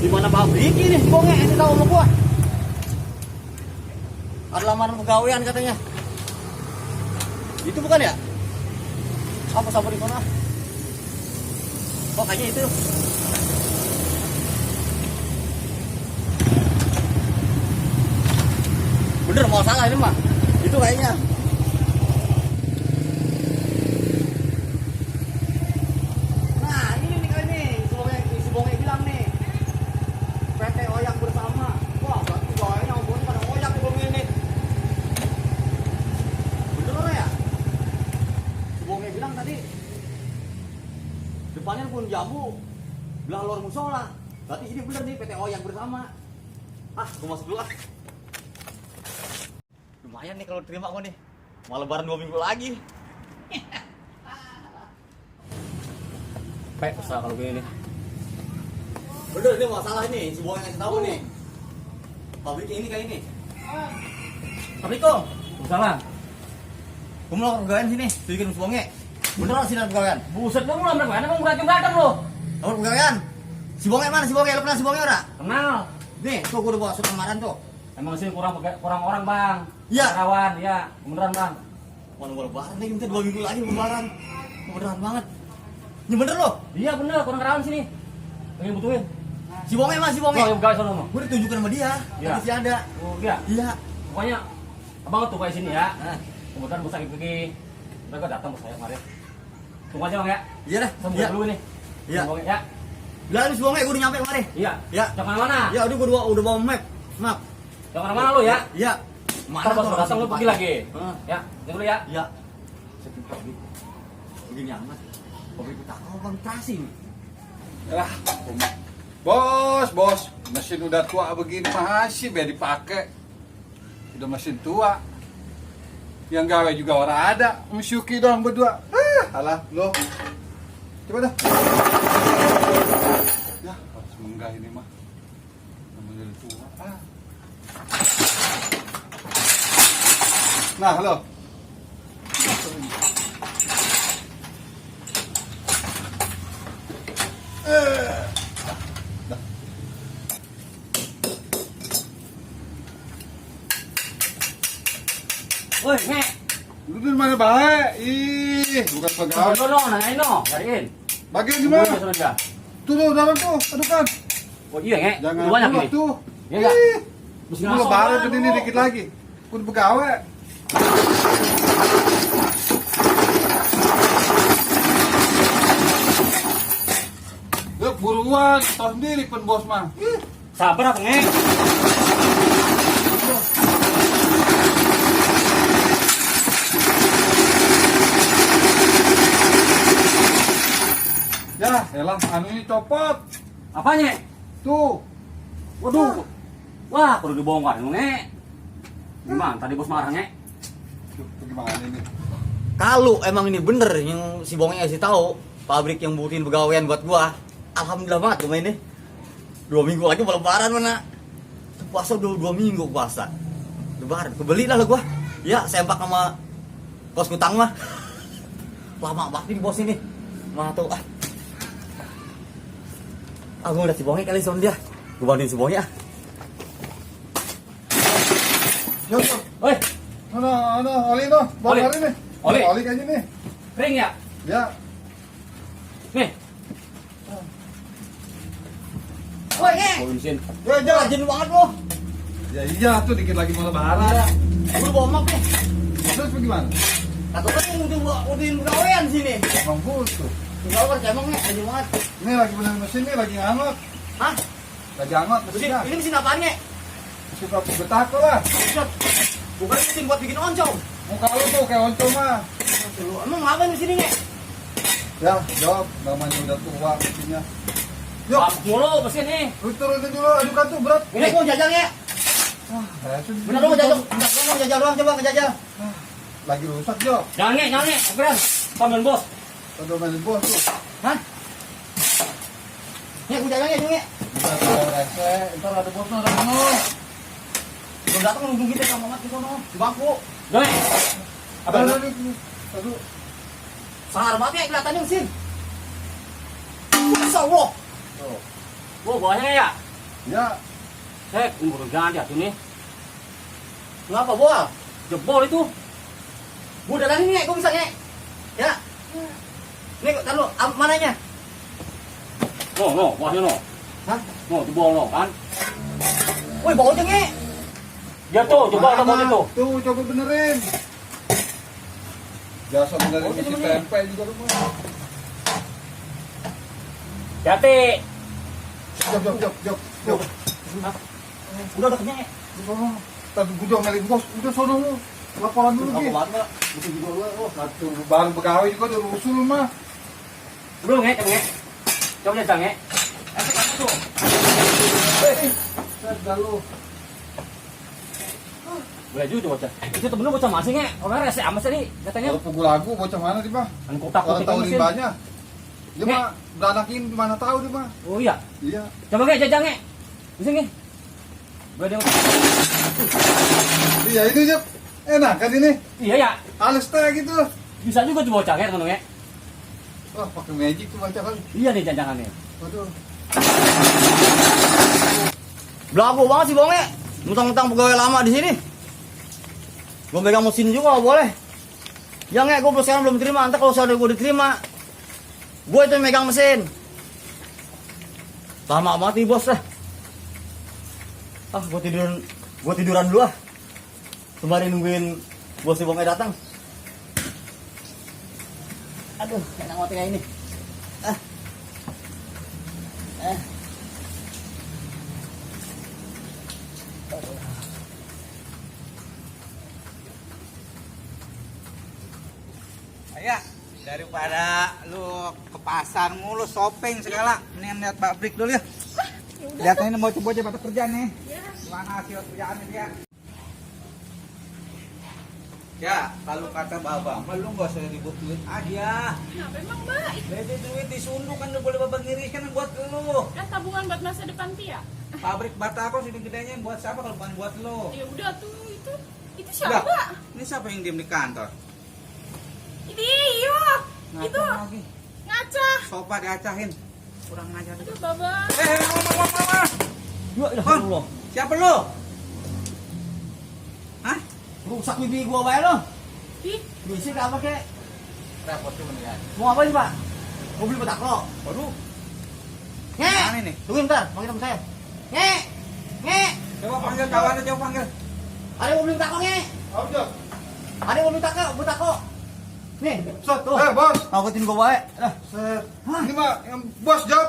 Gimana pabrik ini bongnya ini tahu sama gua. Ada lamaran pegawaian katanya. Itu bukan ya? Apa sabar di mana? Oh kayaknya itu. Bener mau salah ini mah. Itu kayaknya. Nah ini nih kali nih. Si Bonge bilang nih. PT Oyak bersama. Wah berarti kayaknya hubungannya pada Oyak nih Bonge ini. Bener orang ya? Si Bonge bilang tadi. Depannya pun jambu. Belah luar musola. Berarti ini bener nih PT Oyak bersama. Ah gua masuk dulu ah. Lumayan nih kalau terima gua nih. Mau lebaran 2 minggu lagi. Pek usaha kalau gini nih. Bener ini masalah ini, si Bonge ngasih tahu nih. Pabriknya ini kayak ini. Assalamualaikum. Salah. Gua mau pegawaian sini, bikin si Bonge. Beneran sini pegawaian. Buset lu ngelamar mana emang datang lu? Kamu pegawaian? Si Bonge mana si Bonge? Lu kenal si Bonge ora? Kenal. Nih, tuh gua udah bawa surat lamaran tuh. Emang sih kurang orang, Bang. Iya. Kawan, ya. Beneran, Bang. Mana gua lebaran nih, minta 2 minggu lagi lebaran. Beneran banget. Ini bener loh. Iya bener, kurang kawan sini. Pengen butuhin. Si Bonge mas, si Bonge. Oh, yang pegawai sono mah. Gua ditunjukin sama dia. Iya. Nanti sih ada. Oh, iya. Iya. Pokoknya abang tuh kayak sini ya. Nah. Kebetulan bos lagi pergi. Mereka datang bos saya kemarin. Tunggu aja, Bang ya. Iya dah. Saya buka Iya. dulu ini. Iya. Bang, ya. Bilang si Bonge, gua udah nyampe kemarin. Iya. Iya. Jangan mana-mana. Ya udah gua udah bawa map. Map. Jangan mana-mana lu ya. Iya. Ntar bos datang lu pergi lagi. Heeh. Ya, tunggu dulu ya. Iya. Sepi pabrik. Begini amat. Pabrik kita kau bang tracing. Lah, bos, mesin udah tua begini masih biar dipakai. Udah mesin tua. Yang gawe juga orang ada, Syuki doang berdua. Alah, lo. Coba dah. Ya, harus menggah ini mah. Namanya udah tua. Nah, halo. Woi, Nge. Lu di mana baik? Ih, bukan pegawai. No, nanyain no, cariin. Bagian gimana? Sudah, sudah. Tuh, dalam tuh, adukan. Oh iya, Nge. Jangan Udah banyak dulu ini. tuh. Iya enggak? Ih, Mesti lu ngasih lebaran orang, tuh ini lu. dikit lagi. Kudu pegawai. Yuk, buruan, tahu sendiri pen bos mah. Sabar apa, Nge? Ya, elah, anu ini copot. Apanya? Tuh. Waduh. Wah, perlu dibongkar lu, Nge. Gimana tadi bos marah, Nge? Tuh, gimana ini? Kalau emang ini bener yang si Bonge ngasih tahu pabrik yang butuhin pegawaian buat gua, alhamdulillah banget gua ini. 2 minggu lagi mau lebaran mana? Puasa 2 minggu puasa. Lebaran, kebelilah lah gua. Ya, sempak sama kos ngutang mah. Lama banget ini bos ini. Mana tuh ah. Gua udah si Bonge kali son dia. Gua bantuin si Bonge ah. Yuk, Woi, oli no, bawa Oli. hari nih. Oli. Oli kayaknya nih. kering ya? Ya, Nih. Woi, Nge. Bensin. ya, ya. Rajin banget lo. Ya iya tuh dikit lagi mau lebaran. Gua udah bawa map nih. Terus bagaimana? Kata kan udah pegawaian sini. Bang butuh. Tinggal bercemong nih, rajin banget. Ini lagi bener mesin nih, lagi ngangot. Hah? Lagi ngangot Mesin, mesinnya. ini mesin apaan Nge? Suka betako lah. Bukan. Bukan mesin buat bikin oncom. Muka lu tuh kayak oncom mah. Lu emang ngapain mesin ini Nge? Ya, jawab. Namanya udah tua mesinnya. Yuk, Hapus mulu mesin nih. lu turunin dulu. Adukan tuh berat. Ini mau jajal Nge? Itu Bener lu mau jajal? Bentar, lu mau jajal doang, coba ngejajal. lagi rusak, Jo. Jangan, Nge, jangan, Nge. Akuran. Pamen bos. Udah main bos tuh. Hah? Nge, gua jajal Nge. Bisa tuh rese. Ntar ada bosnya ada mana. Belum datang nunggu kita sama Mamat di sono, di bangku. Udah, Nge. Apa Ada ini? nih. Aduh. Sangar banget ya kelihatannya mesin. Masya Allah. Tuh. Gua bawahnya ya. Ya, Ini baru ganti atuh nih. Ngapa boal? Jebol itu. Gua udah tadi nih, gua bisa nih. Ya. Nih, taruh mananya? No, wahnya no. Hah? No, jebol no kan. Woi, bawa aja nge. Ya tuh, jebol mana? sama itu. Tuh, coba benerin. Biasa benerin isi tempe juga lu mah. Jati. Jok. Udah deketnya nge. Tadi gue dong melin bos, udah sono lu. Laporan dulu Aku Gi. banget nggak? Butuh juga lu. Satu baru pegawai juga udah rusuh lu mah. Belum nge, coba nge. Coba nyetak nge. Tuh. Saya lu. Boleh juga bocah. Itu temen lu bocah masih nge. Orang rese amat tadi katanya. Kalau pukul lagu bocah mana sih, Pak? Kan kotak Orang tahu mesin. limbahnya. Dia Nge. mah beranakin mana tahu dia mah. Oh iya. Iya. Coba nge, jajang nge. Bisa nge. Boleh dia. Iya itu Jep. Enak kan ini? Iya ya. Halus teh gitu. Bisa juga tuh bocah nge temen nge. Wah, pakai magic tuh baca kan. Iya nih janjangannya. Waduh. Belagu banget sih bonge. Mentang-mentang pegawai lama di sini. Gua megang mesin juga nggak boleh. Ya nge, gua sekarang belum terima. Nanti kalau sudah gua diterima, gua itu yang megang mesin. Lama mati bos lah. Ah, gua tiduran dulu ah. Sembari nungguin bos si bonge datang. Aduh, enak mati kayak ini. Ah. Ya, daripada lu ke pasar mulu shopping segala, mendingan lihat pabrik dulu ya. Lihat ini bocah-bocah pada kerja nih. Gimana hasil kerjaannya dia? Ya, kalau kata Babang, lu gak usah ribut duit aja. Kenapa emang Mbak? Beda duit disunduh kan lu boleh Babang ngiriskan buat lu. Kan tabungan buat masa depan Pia. Pabrik batako sini gedenya buat siapa kalau bukan buat lu? Ya udah tuh itu Udah, siapa? ini siapa yang diem di kantor? Ini iyo. Itu Ngaca lagi. ngaca. Sofa diacahin. Kurang ngajar. Aduh Babang. Mama. Ya, ya Hon, Allah. siapa lu? Hah? Rusak bibi gua bayar lo. Ih, Bisik apa kek? Repot tuh mendingan. Mau apa sih, Pak? Mau beli batako. Waduh, Nge. Mana ini? Tungguin bentar, panggil teman saya. Nge. Nge. coba panggil kawannya, coba panggil. Ada yang mau beli batako, nge. Apa Jep? Ada yang mau beli batako. Nih, Set. tuh. Bos. Angkutin gua baik. Dah. Set. Hah? Ini mah yang bos Jep.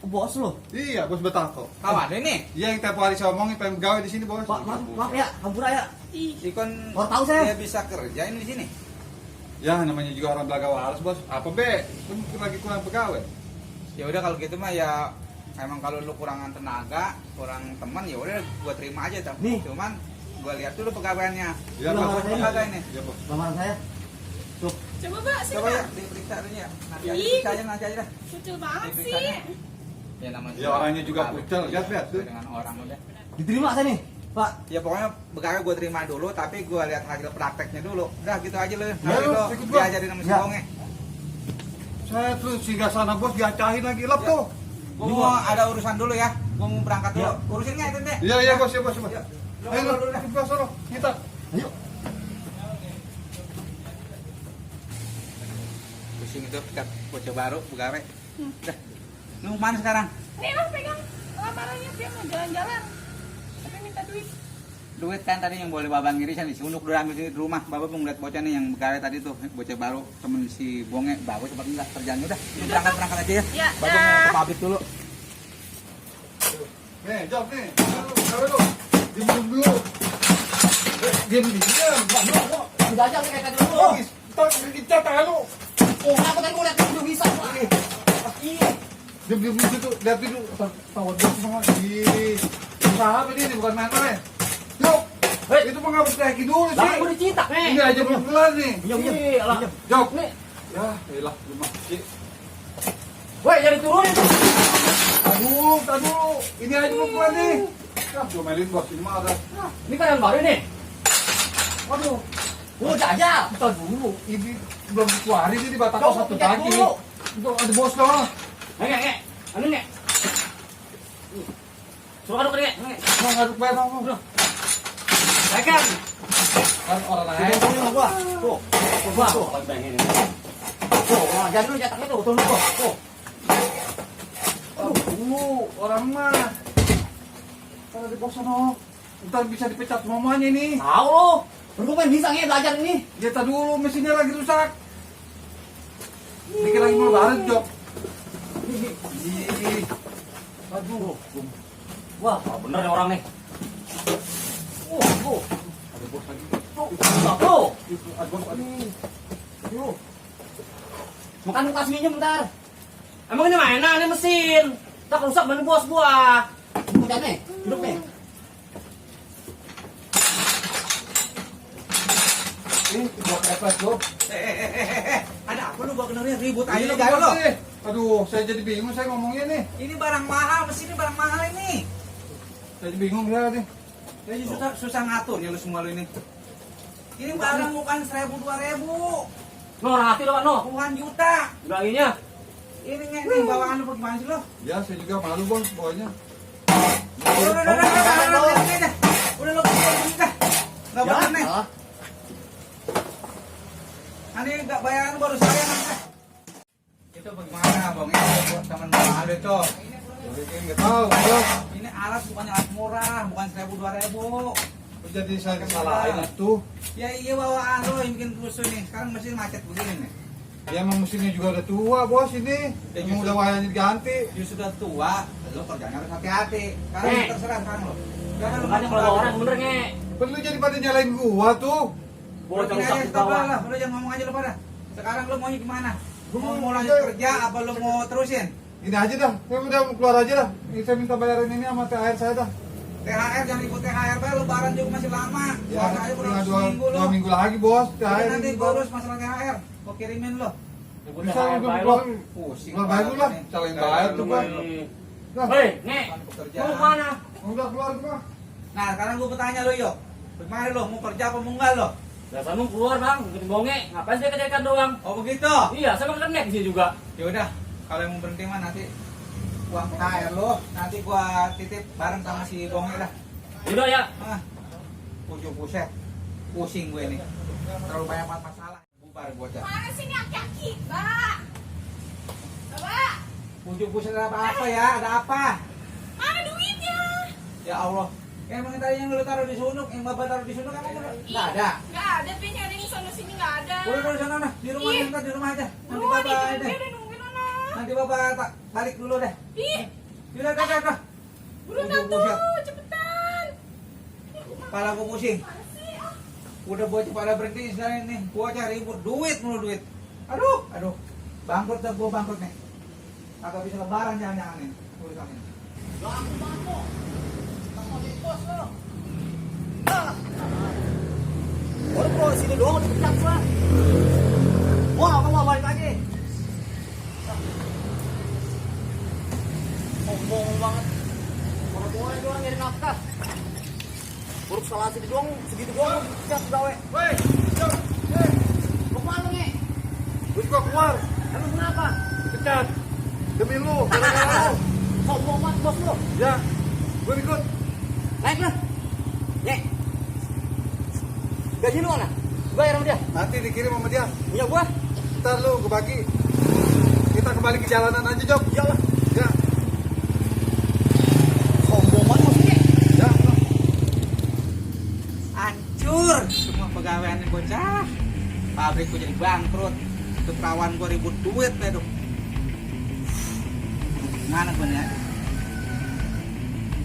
Bos lo. Iya, bos Betako. Kawan ini, Iya yang tiap hari saya omongin pengen gawe di sini bos. Pak, maaf ya, hampura ya. ih. ikon Baru tahu saya. dia bisa kerja ini di sini. Ya namanya juga orang belaga waras bos. Apa be? Lu lagi kurang pegawai. Ya udah kalau gitu mah ya emang kalau lu kurangan tenaga, kurang teman ya udah gua terima aja tuh. Nih. Cuman gua lihat dulu pegawaiannya. Iya Udah, bos. makasih. Tenaga ini. Iya bos. Lamaran saya. Tuh. Coba Mbak, sini Coba ya Mbak. diperiksa dulu ya. Nanti aja Ih. periksa aja nanti aja dah. Kucil banget Diperiksa sih. aja. Ya namanya. Ya, orangnya juga kucel. Lihat, lihat, tuh. Dengan orang udah. Diterima saya nih, Pak. Ya pokoknya pegawai gue terima dulu, tapi gue lihat hasil prakteknya dulu. Udah gitu aja lu. Ya, Nanti lu, lo ikut gua. diajarin sama si Ya. Bonge. Saya tuh singgah sana bos diacahin lagi lap Ya. tuh. Gue mau ada urusan dulu ya. Gue mau berangkat dulu. Ya. Urusin nggak itu deh? Iya iya bos, iya bos, bos. Ya. Lo Ayo ngobrol lu, dulu dah. ikut bos sono. Kita. Ayo. Pusing itu dekat bocah baru pegawai. Udah. Lu mana sekarang? Nih lah pegang lamarannya Pia mau jalan-jalan. Tapi minta duit. Duit kan tadi yang boleh babang ngirisan di Sunduk udah ambil di rumah. Bapak mau ngeliat bocah nih yang pegawai tadi tuh, bocah baru temen si Bonge. Bapak cepat enggak kerjaannya udah. Lu berangkat aja ya. Ya, Bapak mau ke dah. pabrik dulu. Nih, jawab nih. Gawe lu. Diam dulu. Diam diam. Udah aja kayak tadi dulu. Oh, kita kita tangan lu. Oh, aku tadi mau lihat udah bisa. Iya. Diam diam di situ. Lihat dulu. Tawar bos semua. Ih. Usaha ini bukan main-main. Yuk. Hei. Itu mah nggak percaya dulu Lah, sih. udah dicetak, nih. Ini aja belum kelar nih. Iya, iya. Iya lah. Jawab. Nih. Ya, elah rumah. Woi, jadi turunin tuh. Aduh. Ini aja belum kelar nih. Ya, domelin bos ini mah ada. Ini kan yang baru nih. Waduh. Udah aja. Kita dulu. Ini belum dikeluarin ini batako Coba satu cek lagi. dulu. Itu ada bos dong. Nge. Anu nge. Suruh aduk nih. Mau ngaduk bayar mau. Pegang. Kan orang Sini lain. sama gua. Tuh. Wah, pegang ini. Tuh, nah, jangan dulu cetaknya tuh, tuh. Tuh. Aduh, orang mah. Kalau di pos sono, ntar bisa dipecat mamanya nih. Tahu lo. Lu kan bisa nge belajar ini. Jeta dulu, mesinnya lagi rusak. Dikit lagi mau lebaran, Jok. Ih, Aduh. Wah, bener nih orang nih. Tuh. ada bos lagi. Tuh. Ada bos lagi. Yuk. Makan kasih minjem bentar. Emang ini mainan, ini mesin. Tak rusak ban bos gua. Udah nih, duduk nih. Ih, buat efek lo. Ada apa lu bawa kenalnya ribut aja lu gawe lo. Aduh, saya jadi bingung saya ngomongnya nih. Ini barang mahal, mesin ini barang mahal ini. Saya jadi bingung saya nih. Jadi susah ngatur ya lu semua lu ini. Ini barang bukan 1.000 2.000, No, hati lo, no. puluhan juta. Bilangnya. Ini nih bawaan lu bagaimana sih lo? Ya, saya juga malu bos, bawanya. Udah lo pergi dah. Enggak benar nih. Ah. Ini enggak bayaran baru saya nih. Itu bagaimana bang? Ini buat teman mahal itu. Jadi nggak tahu, bos. Ini alat bukannya alat murah, bukan 1.000 2.000. Jadi saya kesalahin itu. Ya iya bawaan lo yang bikin rusuh nih. Sekarang mesin macet begini nih. Ya emang mesinnya juga udah tua, bos ini. Ya, Emang justru- udah wayangnya diganti. Dia sudah tua, lo kerjanya harus hati-hati. Sekarang terserah sekarang lo. Jangan lo Makanya kalau orang bener nge. Perlu jadi pada nyalain gua tuh. Gua Udah udah aja rusak di stop bawah. lah, udah jangan ngomong aja lo pada. Sekarang lo maunya gimana? Gua Mau mau lanjut kerja. kerja apa lo mau terusin? Ini aja dah. Saya udah mau keluar aja dah. Ini saya minta bayaran ini sama THR saya dah. THR jangan ikut THR bay, lebaran juga masih lama. Ya, Puasa aja udah tinggal seminggu lo. dua minggu lagi, bos. Udah THR nanti ini, gue urus masalah THR. Gue kirimin lo. Bisa udah keluar. Pusing. Keluar bayar dulu lah. Calain bayar tuh, Bang. Nah, Hei, nge. Kerja. Lu mana? udah keluar gua. Nah sekarang gue bertanya lo yo. Bagaimana lo mau kerja apa mau enggak lo? Biasa lu keluar bang, bikin bonge. Ngapain sih kerjakan doang? Oh begitu. Iya, saya kan nek di sini juga. Ya udah, kalau yang mau berhenti mah nanti uang THR lo nanti gua titip bareng sama si Bonge dah. Udah ya. Ah, buset, pusing gue nih. Terlalu banyak masalah. Bubar gua aja. Mana sih ini aki-aki, Mbak? Mbak, Buset ada apa ya? Ada apa? mana duitnya? Ya Allah. Emang tadi yang lu taruh di sunuk, yang bapak taruh di sunuk emang nggak ada. Nggak ada, Pi. Nyari di sana sini nggak ada. Udah di sana nah, di rumah Ih. ntar di rumah aja. Nanti Aduh, bapak dia deh. udah nungguin mana? Nanti bapak balik dulu deh. Ih, Yaudah, dah. buruan Buset. tuh, cepetan. Kepala gua pusing. Mana sih? Ah, Udah bocah pada berhenti sekarang nih. Gua aja ribut duit mulu duit. Aduh. Bangkrut dah gua bangkrut nih. Kagak bisa lebaran jangan-jangan nih urusan ini. Baru kok sini doang udah pecat gua. Wah, kamu mau balik lagi? Ngomong banget. Orang tua doang nyari nafkah. Baru salah sini doang, segitu doang udah pecat gawe. Woi, Jok. Eh, Mau kemana nih? gua juga keluar. Emang kenapa? Pecat. Demi lu, gara-gara lu. Sombong banget bos lu. Ya, gua ikut. Naik lah. Nek. Gaji lu mana? Bayar sama dia. Nanti dikirim sama dia. Punya gua. Ntar lu gua bagi. Kita kembali ke jalanan aja, Jok. Iyalah. Ya, Sombong banget bos ini. ya. Hancur semua pegawaian nih bocah. Pabrik gua jadi bangkrut. Itu perawan gua ribut duit deh dong. Mana gua nih ya?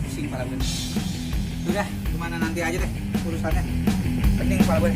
Pusing kepala gue. Udah, gimana nanti aja deh urusannya. Pening kepala gue.